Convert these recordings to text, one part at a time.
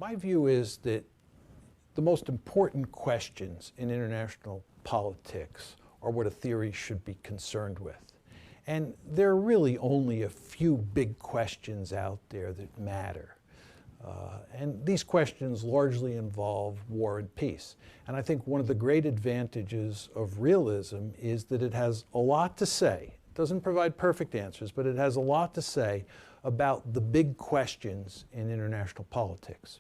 My view is that the most important questions in international politics are what a theory should be concerned with. And there are really only a few big questions out there that matter. And these questions largely involve war and peace. And I think one of the great advantages of realism is that it has a lot to say. It doesn't provide perfect answers, but it has a lot to say about the big questions in international politics.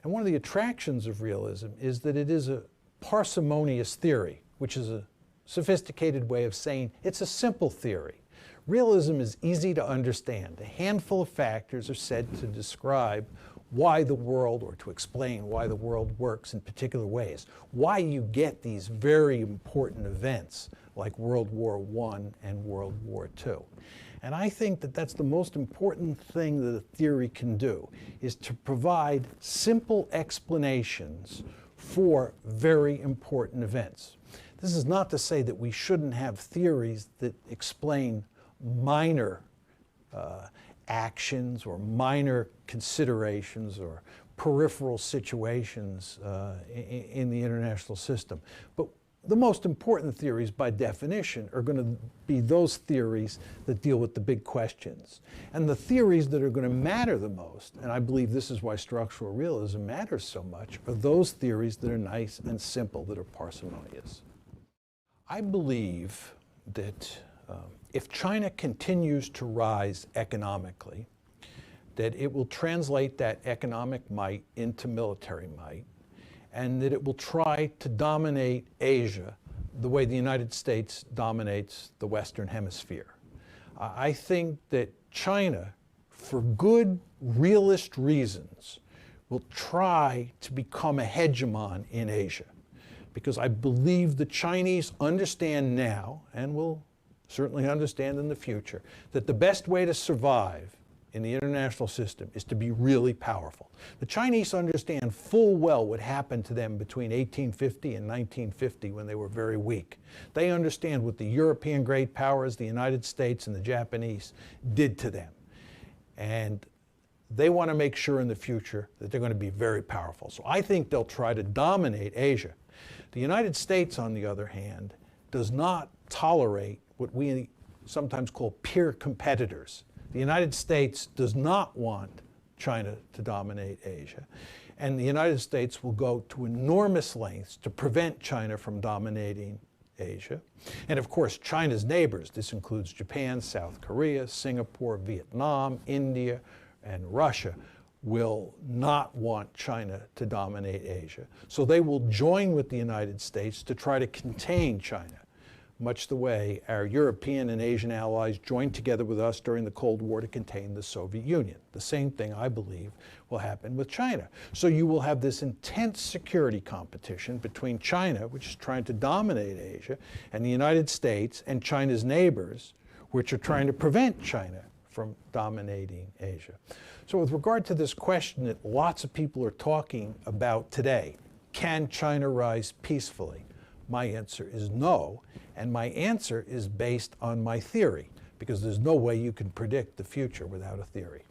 And one of the attractions of realism is that it is a parsimonious theory, which is a sophisticated way of saying it's a simple theory. Realism is easy to understand. A handful of factors are said to describe why the world, or to explain why the world works in particular ways, why you get these very important events like World War I and World War II. And I think that that's the most important thing that a theory can do, is to provide simple explanations for very important events. This is not to say that we shouldn't have theories that explain minor actions or minor considerations or peripheral situations in the international system. But the most important theories, by definition, are going to be those theories that deal with the big questions. And the theories that are going to matter the most, and I believe this is why structural realism matters so much, are those theories that are nice and simple, that are parsimonious. I believe that if China continues to rise economically, that it will translate that economic might into military might, and that it will try to dominate Asia the way the United States dominates the Western Hemisphere. I think that China, for good realist reasons, will try to become a hegemon in Asia, because I believe the Chinese understand now, and will certainly understand in the future, that the best way to survive in the international system is to be really powerful. The Chinese understand full well what happened to them between 1850 and 1950 when they were very weak. They understand what the European great powers, the United States and the Japanese, did to them. And they want to make sure in the future that they're going to be very powerful. So I think they'll try to dominate Asia. The United States, on the other hand, does not tolerate what we sometimes call peer competitors. The United States does not want China to dominate Asia. And the United States will go to enormous lengths to prevent China from dominating Asia. And of course, China's neighbors, this includes Japan, South Korea, Singapore, Vietnam, India, and Russia, will not want China to dominate Asia. So they will join with the United States to try to contain China, much the way our European and Asian allies joined together with us during the Cold War to contain the Soviet Union. The same thing, I believe, will happen with China. So you will have this intense security competition between China, which is trying to dominate Asia, and the United States and China's neighbors, which are trying to prevent China from dominating Asia. So with regard to this question that lots of people are talking about today, can China rise peacefully? My answer is no, and my answer is based on my theory, because there's no way you can predict the future without a theory.